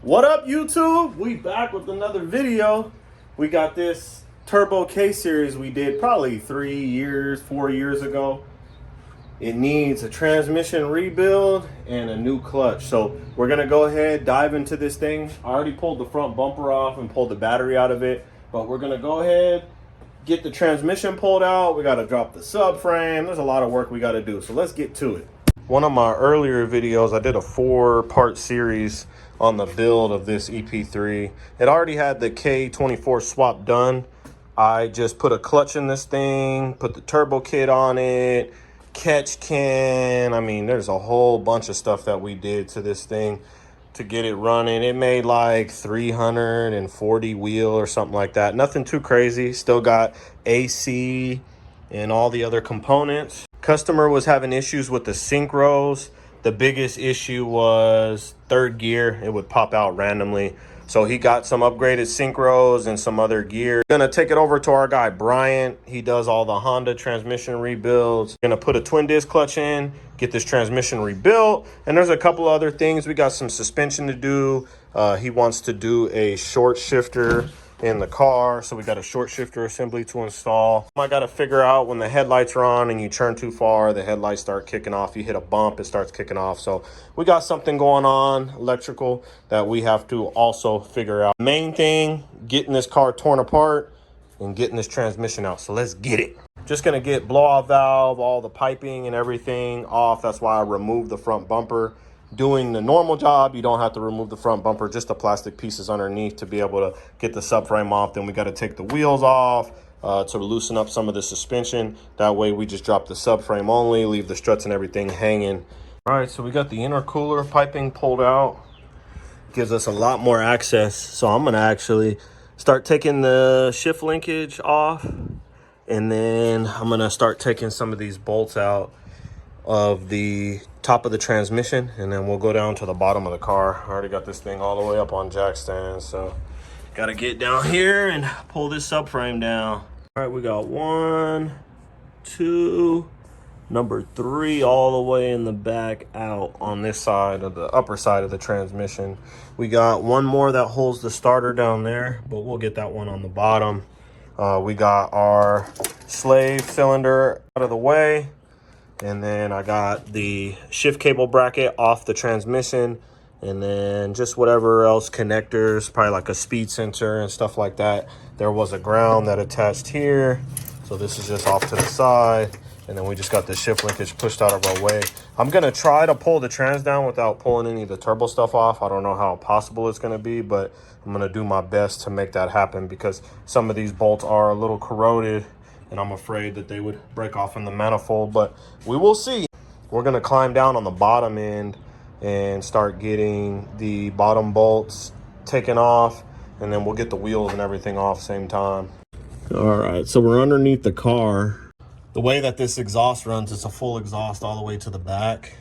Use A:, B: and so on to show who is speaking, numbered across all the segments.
A: What up, YouTube? We back with another video. We got this Turbo K series we did probably 4 years ago. It needs a transmission rebuild and a new clutch. So we're gonna go ahead, dive into this thing. I already pulled the front bumper off and pulled the battery out of it, but we're gonna go ahead, get the transmission pulled out. We gotta drop the subframe. There's a lot of work we gotta do, so let's get to it. One of my earlier videos, I did a 4-part series on the build of this EP3. It already had the K24 swap done. I just put a clutch in this thing, put the turbo kit on it, catch can. I mean, there's a whole bunch of stuff that we did to this thing to get it running. It made like 340 wheel or something like that. Nothing too crazy. Still got AC and all the other components. Customer was having issues with the synchros. The biggest issue was third gear. It would pop out randomly. So he got some upgraded synchros and some other gear. Gonna take it over to our guy, Bryant. He does all the Honda transmission rebuilds. Gonna put a twin disc clutch in, get this transmission rebuilt. And there's a couple other things. We got some suspension to do. He wants to do a short shifter in the car, so we got a short shifter assembly to install. I got to figure out when the headlights are on and you turn too far, the headlights start kicking off. You hit a bump, it starts kicking off. So we got something going on electrical that we have to also figure out. Main thing, getting this car torn apart and getting this transmission out. So let's get it. Just gonna get blow-off valve, all the piping and everything off. That's why I removed the front bumper. Doing the normal job, you don't have to remove the front bumper, just the plastic pieces underneath to be able to get the subframe off. Then we got to take the wheels off to loosen up some of the suspension. That way we just drop the subframe only, leave the struts and everything hanging. All right, so we got the intercooler piping pulled out. Gives us a lot more access. So I'm gonna actually start taking the shift linkage off, and then I'm gonna start taking some of these bolts out of the top of the transmission, and then we'll go down to the bottom of the car. I already got this thing all the way up on jack stands, so gotta get down here and pull this subframe down. All right, we got 1, 2, number 3 all the way in the back out on this side of the upper side of the transmission. We got one more that holds the starter down there, but we'll get that one on the bottom. We got our slave cylinder out of the way. And then I got the shift cable bracket off the transmission, and then just whatever else connectors, probably like a speed sensor and stuff like that. There was a ground that attached here, so this is just off to the side. And then we just got the shift linkage pushed out of our way. I'm gonna try to pull the trans down without pulling any of the turbo stuff off. I don't know how possible it's gonna be, but I'm gonna do my best to make that happen because some of these bolts are a little corroded, and I'm afraid that they would break off in the manifold, but we will see. We're gonna climb down on the bottom end and start getting the bottom bolts taken off, and then we'll get the wheels and everything off same time. All right, so we're underneath the car. The way that this exhaust runs, it's a full exhaust all the way to the back.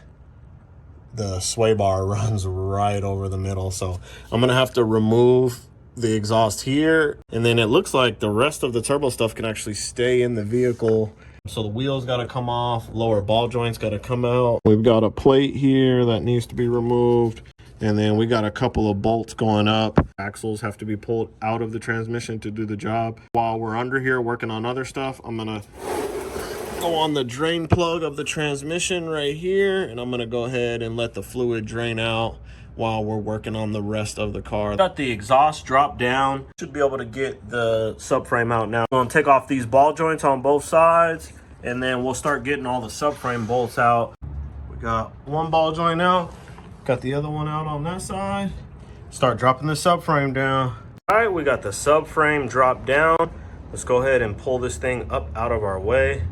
A: The sway bar runs right over the middle, so I'm gonna have to remove the exhaust here, and then it looks like the rest of the turbo stuff can actually stay in the vehicle. So the wheels got to come off, lower ball joints got to come out. We've got a plate here that needs to be removed, and then we got a couple of bolts going up. Axles have to be pulled out of the transmission to do the job. While we're under here working on other stuff, I'm gonna go on the drain plug of the transmission right here, and I'm gonna go ahead and let the fluid drain out while we're working on the rest of the car. Got the exhaust dropped down. Should be able to get the subframe out now. I'm gonna take off these ball joints on both sides, and then we'll start getting all the subframe bolts out. We got one ball joint out, got the other one out on that side. Start dropping the subframe down. All right, we got the subframe dropped down. Let's go ahead and pull this thing up out of our way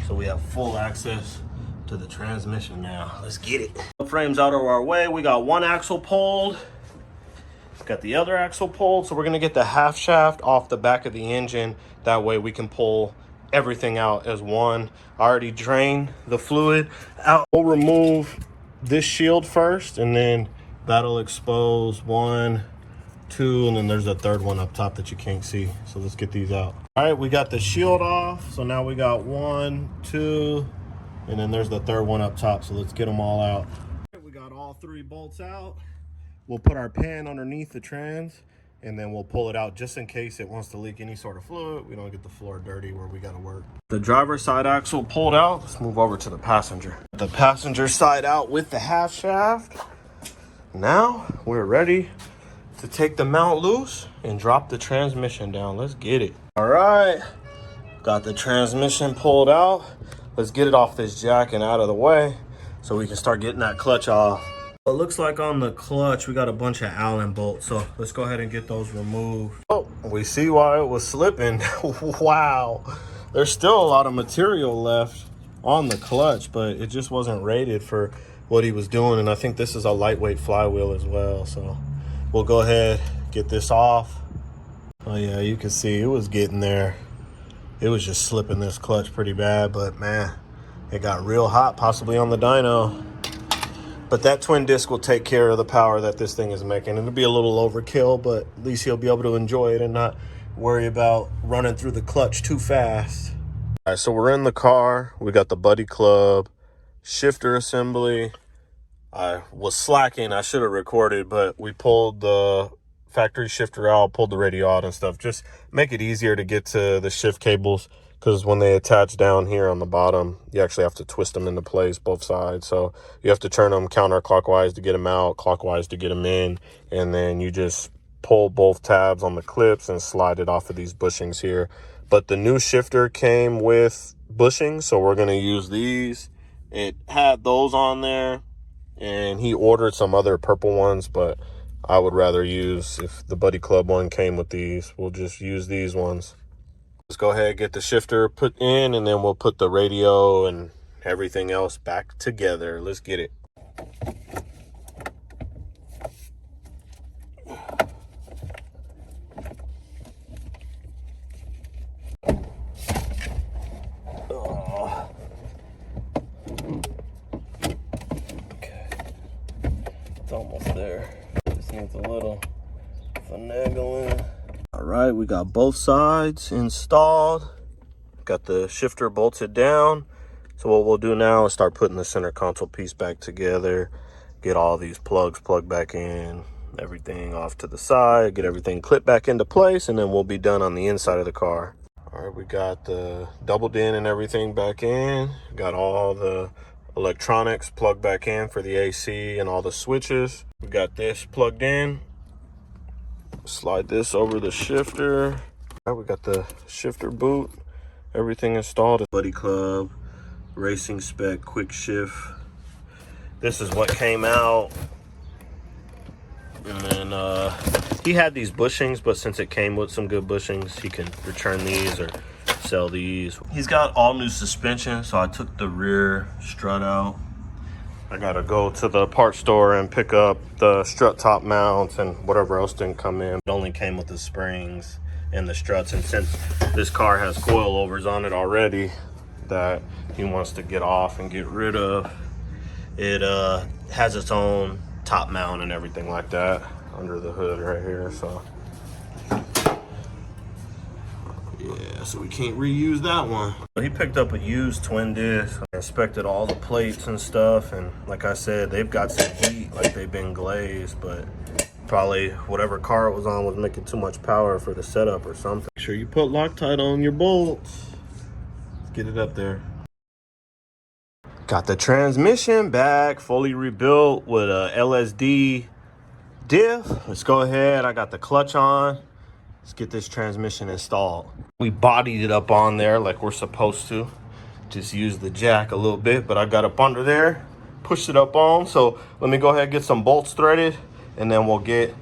A: so we have full access to the transmission now. Let's get it. Frames out of our way. We got one axle pulled. Got the other axle pulled. So we're gonna get the half shaft off the back of the engine. That way we can pull everything out as one. I already drained the fluid out. We'll remove this shield first, and then that'll expose 1, 2, and then there's a third one up top that you can't see. So let's get these out. All right, we got the shield off. So now we got 1, 2, and then there's the third one up top, so let's get them all out. We got all 3 bolts out. we'll put our pan underneath the trans, and then we'll pull it out just in case it wants to leak any sort of fluid. We don't get the floor dirty where we gotta work. The driver's side axle pulled out. Let's move over to the passenger. The passenger side out with the half shaft. Now we're ready to take the mount loose and drop the transmission down. Let's get it. All right, got the transmission pulled out. Let's get it off this jack and out of the way so we can start getting that clutch off. It looks like on the clutch we got a bunch of Allen bolts, so let's go ahead and get those removed. Oh, we see why it was slipping. Wow, there's still a lot of material left on the clutch, but it just wasn't rated for what he was doing. And I think this is a lightweight flywheel as well, so we'll go ahead, get this off. Oh yeah, you can see it was getting there. It was just slipping this clutch pretty bad, but man, it got real hot, possibly on the dyno. But that twin disc will take care of the power that this thing is making. It'll be a little overkill, but at least he'll be able to enjoy it and not worry about running through the clutch too fast. All right, so we're in the car. We got the buddy club, shifter assembly. I was slacking. I should have recorded, but we pulled the factory shifter out, pulled the radio out and stuff. Just make it easier to get to the shift cables, because when they attach down here on the bottom, you actually have to twist them into place, both sides. So you have to turn them counterclockwise to get them out, clockwise to get them in, and then you just pull both tabs on the clips and slide it off of these bushings here. But the new shifter came with bushings, so we're going to use these. It had those on there, and he ordered some other purple ones, but I would rather use, if the Buddy Club one came with these, we'll just use these ones. Let's go ahead and get the shifter put in, and then we'll put the radio and everything else back together. Let's get it. Oh. Okay, it's almost there. Just needs a little finagling. All right, we got both sides installed. Got the shifter bolted down. So what we'll do now is start putting the center console piece back together, get all these plugs plugged back in, everything off to the side, get everything clipped back into place, and then we'll be done on the inside of the car. All right, we got the doubled in and everything back in. Got all the electronics plugged back in for the AC and all the switches. We got this plugged in. Slide this over the shifter. All right, we got the shifter boot, everything installed. Buddy Club, racing spec, quick shift. This is what came out. And then he had these bushings, but since it came with some good bushings, he can return these or sell these. He's got all new suspension, so I took the rear strut out. I gotta go to the parts store and pick up the strut top mounts and whatever else didn't come in. It only came with the springs and the struts, and since this car has coilovers on it already that he wants to get off and get rid of, it has its own top mount and everything like that under the hood right here. So yeah, so we can't reuse that one. He picked up a used twin disc. I inspected all the plates and stuff, and like I said, they've got some heat, like they've been glazed, but probably whatever car it was on was making too much power for the setup or something. Make sure you put Loctite on your bolts. Let's get it up there. Got the transmission back, fully rebuilt with a LSD diff. Let's go ahead. I got the clutch on. Let's get this transmission installed. We bodied it up on there like we're supposed to. Just use the jack a little bit, but I got up under there, pushed it up on. So let me go ahead and get some bolts threaded, and then we'll get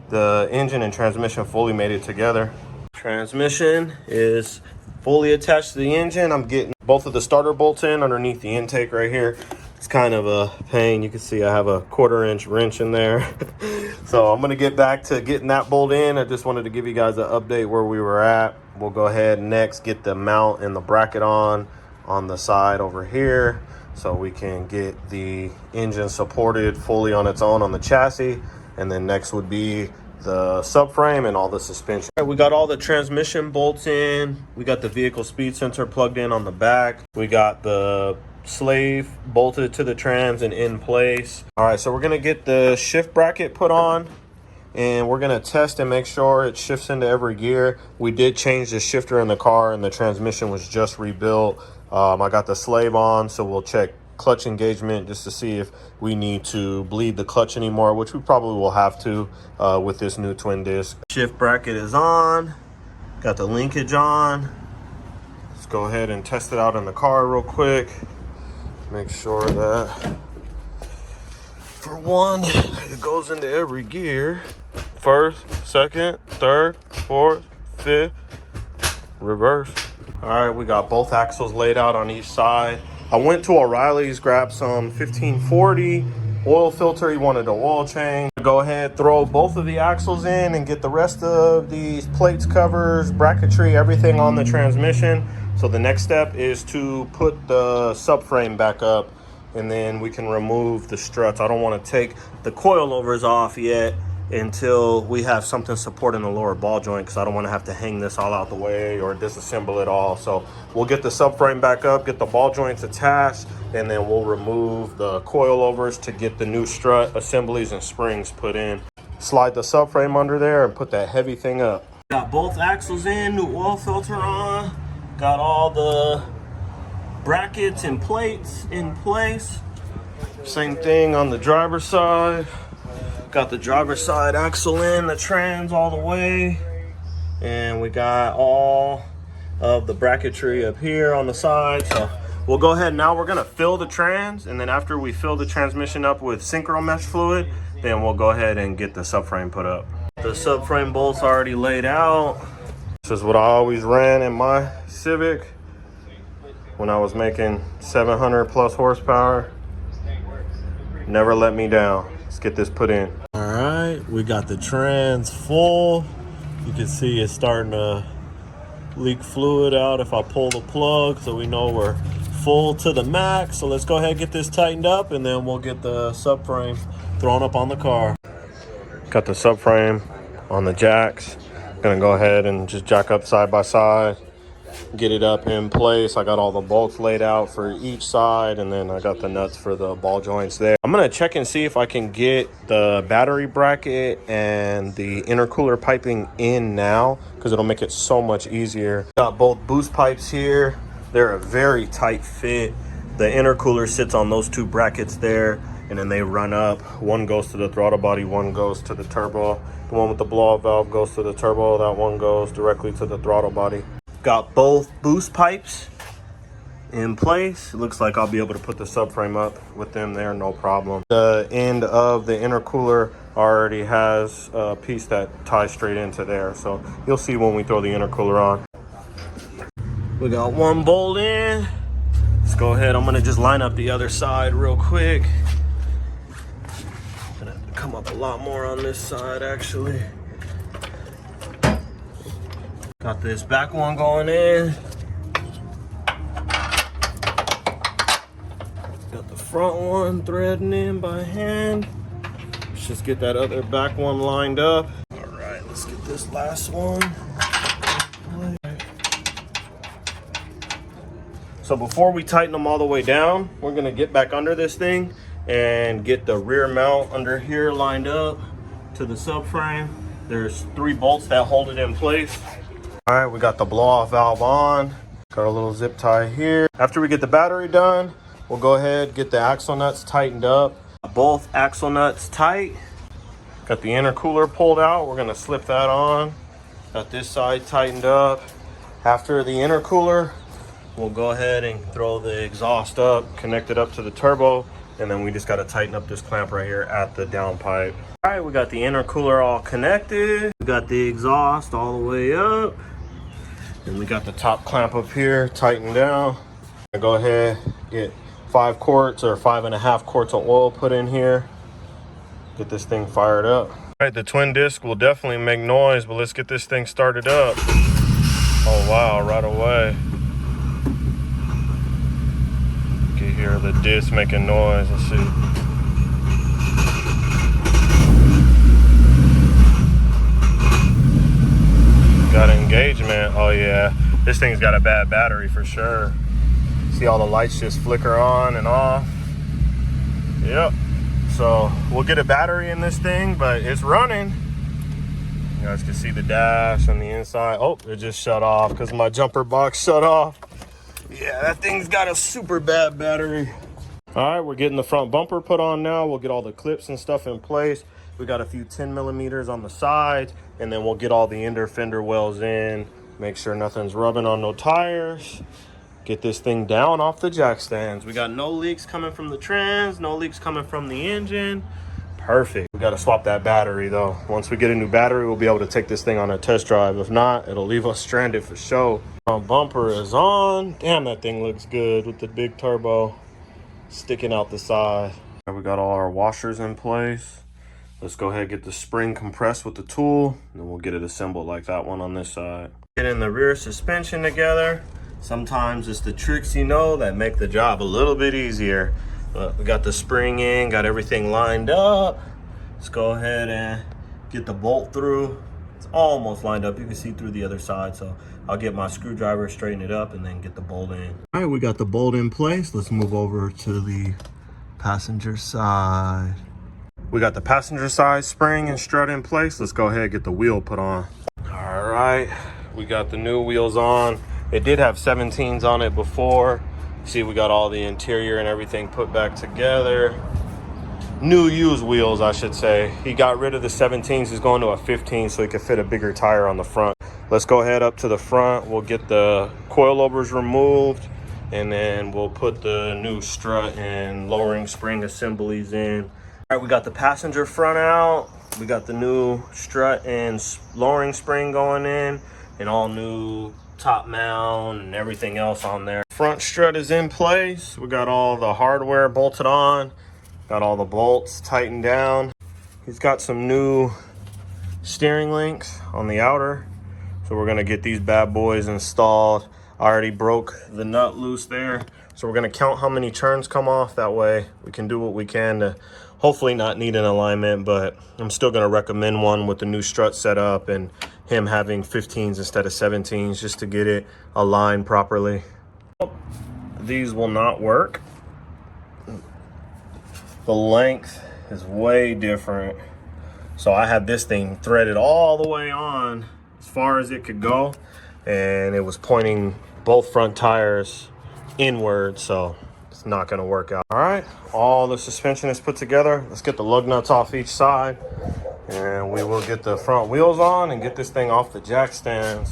A: the engine and transmission fully mated together. Transmission is fully attached to the engine. I'm getting both of the starter bolts in underneath the intake right here. It's kind of a pain. You can see I have a 1/4-inch wrench in there. So I'm gonna get back to getting that bolt in. I just wanted to give you guys an update where we were at. We'll go ahead and next get the mount and the bracket on the side over here, so we can get the engine supported fully on its own on the chassis. And then next would be the subframe and all the suspension. All right, we got all the transmission bolts in. We got the vehicle speed sensor plugged in on the back. We got the slave bolted to the trans and in place. All right, so we're gonna get the shift bracket put on, and we're gonna test and make sure it shifts into every gear. We did change the shifter in the car, and the transmission was just rebuilt. I got the slave on, so we'll check clutch engagement just to see if we need to bleed the clutch anymore, which we probably will have to with this new twin disc. Shift bracket is on, got the linkage on. Let's go ahead and test it out in the car real quick. Make sure that, for one, it goes into every gear. First, second, third, fourth, fifth, reverse. All right, we got both axles laid out on each side. I went to O'Reilly's, grabbed some 1540 oil filter. He wanted the oil change. Go ahead, throw both of the axles in and get the rest of these plates, covers, bracketry, everything on the transmission. So the next step is to put the subframe back up, and then we can remove the struts. I don't want to take the coilovers off yet until we have something supporting the lower ball joint, because I don't want to have to hang this all out the way or disassemble it all. So we'll get the subframe back up, get the ball joints attached, and then we'll remove the coilovers to get the new strut assemblies and springs put in. Slide the subframe under there and put that heavy thing up. Got both axles in, new oil filter on, got all the brackets and plates in place. Same thing on the driver's side. Got the driver's side axle in, the trans all the way, and we got all of the bracketry up here on the side. So we'll go ahead now. We're gonna fill the trans, and then after we fill the transmission up with synchro mesh fluid, then we'll go ahead and get the subframe put up. The subframe bolts already laid out. This is what I always ran in my Civic when I was making 700 plus horsepower. Never let me down. Let's get this put in. All right, we got the trans full. You can see it's starting to leak fluid out if I pull the plug, so we know we're full to the max. So let's go ahead and get this tightened up, and then we'll get the subframe thrown up on the car. Got the subframe on the jacks. Gonna go ahead and just jack up side by side, get it up in place. I got all the bolts laid out for each side, and then I got the nuts for the ball joints there. I'm gonna check and see if I can get the battery bracket and the intercooler piping in now, because it'll make it so much easier. Got both boost pipes here. They're a very tight fit. The intercooler sits on those two brackets there, and then they run up. One goes to the throttle body, one goes to the turbo. The one with the blow-off valve goes to the turbo. That one goes directly to the throttle body. Got both boost pipes in place. It looks like I'll be able to put the subframe up with them there, no problem. The end of the intercooler already has a piece that ties straight into there, so you'll see when we throw the intercooler on. We got one bolt in. Let's go ahead. I'm gonna just line up the other side real quick. Gonna have to come up a lot more on this side actually. Got this back one going in. Got the front one threading in by hand. Let's just get that other back one lined up. All right, let's get this last one. So before we tighten them all the way down, we're gonna get back under this thing and get the rear mount under here lined up to the subframe. There's 3 bolts that hold it in place. All right, we got the blow-off valve on. Got a little zip tie here. After we get the battery done, we'll go ahead, get the axle nuts tightened up. Both axle nuts tight. Got the intercooler pulled out. We're gonna slip that on. Got this side tightened up. After the intercooler, we'll go ahead and throw the exhaust up, connect it up to the turbo, and then we just gotta tighten up this clamp right here at the downpipe. All right, we got the intercooler all connected. We got the exhaust all the way up. And we got the top clamp up here tightened down. Go ahead, get 5 quarts or 5.5 quarts of oil put in here. Get this thing fired up. All right, the twin disc will definitely make noise, but let's get this thing started up. Oh wow, right away. You can hear the disc making noise. Let's see. Oh yeah, this thing's got a bad battery for sure. See all the lights just flicker on and off. Yep. So we'll get a battery in this thing, but it's running. You guys can see the dash on the inside. Oh, it just shut off because my jumper box shut off. Yeah, that thing's got a super bad battery. All right, we're getting the front bumper put on now. We'll get all the clips and stuff in place. We got a few 10 millimeters on the sides, and then we'll get all the ender fender wells in, make sure nothing's rubbing on no tires. Get this thing down off the jack stands. We got no leaks coming from the trans, no leaks coming from the engine. Perfect. We got to swap that battery though. Once we get a new battery, we'll be able to take this thing on a test drive. If not, it'll leave us stranded for sure. Bumper is on. Damn, that thing looks good with the big turbo sticking out the side. We got all our washers in place. Let's go ahead and get the spring compressed with the tool, and then we'll get it assembled like that one on this side. Getting the rear suspension together. Sometimes it's the tricks, you know, that make the job a little bit easier. But we got the spring in, got everything lined up. Let's go ahead and get the bolt through. It's almost lined up. You can see through the other side, so I'll get my screwdriver, straighten it up, and then get the bolt in. All right, we got the bolt in place. Let's move over to the passenger side. We got the passenger side spring and strut in place. Let's go ahead and get the wheel put on. All right, we got the new wheels on. It did have 17s on it before. See, we got all the interior and everything put back together. New used wheels, I should say. He got rid of the 17s. He's going to a 15 so he could fit a bigger tire on the front. Let's go ahead up to the front. We'll get the coilovers removed, and then we'll put the new strut and lowering spring assemblies in. All right, we got the passenger front out. We got the new strut and lowering spring going in, and all new top mount and everything else on there. Front strut is in place. We got all the hardware bolted on. Got all the bolts tightened down. He's got some new steering links on the outer. So we're gonna get these bad boys installed. I already broke the nut loose there. So we're gonna count how many turns come off. That way we can do what we can to hopefully not need an alignment, but I'm still gonna recommend one with the new strut setup and him having 15s instead of 17s just to get it aligned properly. These will not work. The length is way different. So I had this thing threaded all the way on as far as it could go, and it was pointing both front tires inward, so it's not gonna work out. All right, all the suspension is put together. Let's get the lug nuts off each side, and we will get the front wheels on and get this thing off the jack stands.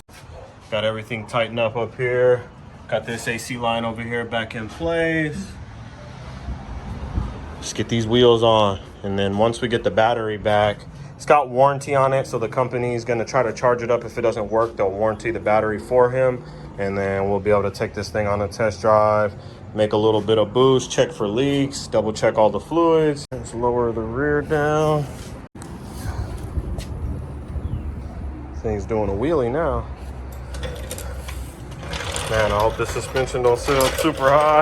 A: Got everything tightened up here. Got this AC line over here back in place. Just get these wheels on, and then once we get the battery back, it's got warranty on it, so the company is going to try to charge it up. If it doesn't work, they'll warranty the battery for him, and then we'll be able to take this thing on a test drive, make a little bit of boost, check for leaks, double check all the fluids. Let's lower the rear down. Thing's doing a wheelie now. Man, I hope the suspension don't sit up super high.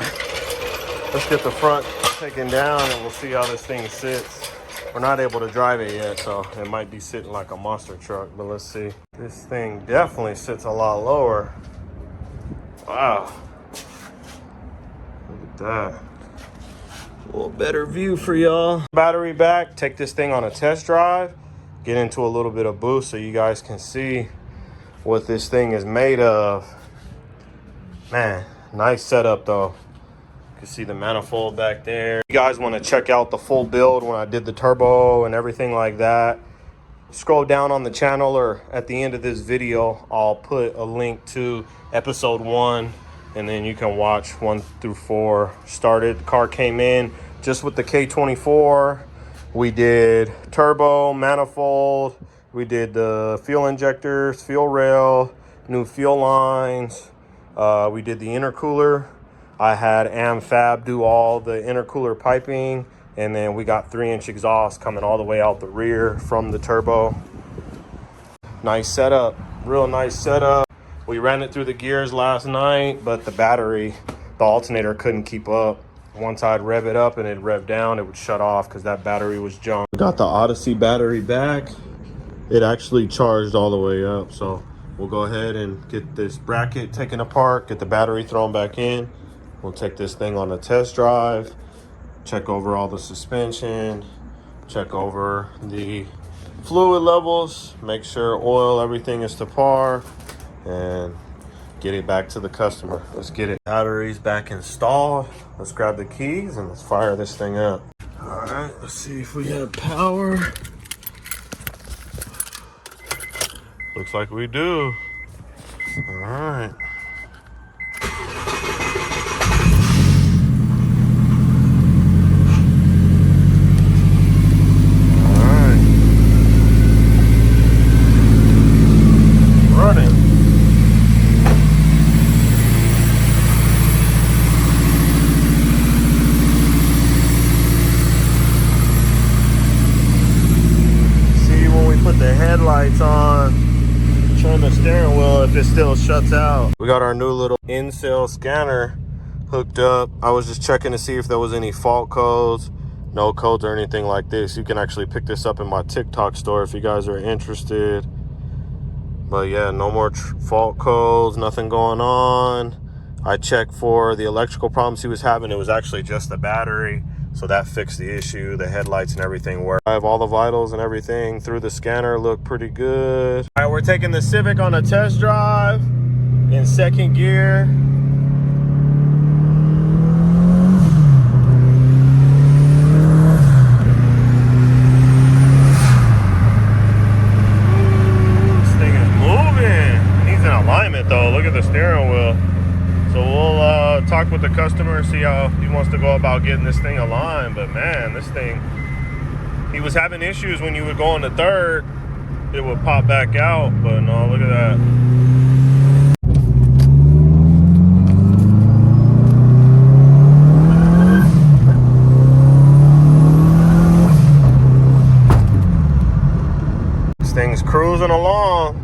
A: Let's get the front taken down and we'll see how this thing sits. We're not able to drive it yet, so it might be sitting like a monster truck, but let's see. This thing definitely sits a lot lower. Wow. Look at that. A little better view for y'all. Battery back, take this thing on a test drive, get into a little bit of boost so you guys can see what this thing is made of. Man, nice setup though. You can see the manifold back there. If you guys want to check out the full build when I did the turbo and everything like that, scroll down on the channel, or at the end of this video, I'll put a link to episode 1, and then you can watch 1 through 4. Started, the car came in just with the K24. We did turbo, manifold, we did the fuel injectors, fuel rail, new fuel lines. We did the intercooler. I had AmFab do all the intercooler piping, and then we got 3-inch exhaust coming all the way out the rear from the turbo. Nice setup, real nice setup. We ran it through the gears last night, but the battery, the alternator couldn't keep up. Once I'd rev it up and it'd rev down, it would shut off because that battery was junk. Got the Odyssey battery back. It actually charged all the way up, so we'll go ahead and get this bracket taken apart, get the battery thrown back in. We'll take this thing on a test drive, check over all the suspension, check over the fluid levels, make sure oil, everything is to par, and get it back to the customer. Let's get it. Batteries back installed. Let's grab the keys and let's fire this thing up. All right, let's see if we have power. Looks like we do. All right. Headlights on, turn the steering wheel if it still shuts out. We got our new little in-cell scanner hooked up. I was just checking to see if there was any fault codes. No codes or anything like this. You can actually pick this up in my TikTok store if you guys are interested. But yeah, no more fault codes, nothing going on. I checked for the electrical problems he was having. It was actually just the battery. So that fixed the issue. The headlights and everything work. I have all the vitals and everything through the scanner. Look pretty good. All right, we're taking the Civic on a test drive in second gear. This thing is moving. It needs an alignment though. Look at the steering wheel. So we'll talk with the customer, see how he wants to go about getting this thing aligned. But man, this thing, he was having issues when you would go into third, it would pop back out. But no, look at that. This thing's cruising along.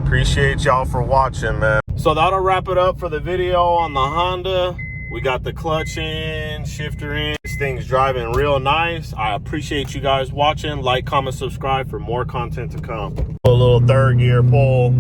A: Appreciate y'all for watching, man. So that'll wrap it up for the video on the Honda. We got the clutch in, shifter in. This thing's driving real nice. I appreciate you guys watching. Like, comment, subscribe for more content to come. A little third gear pull.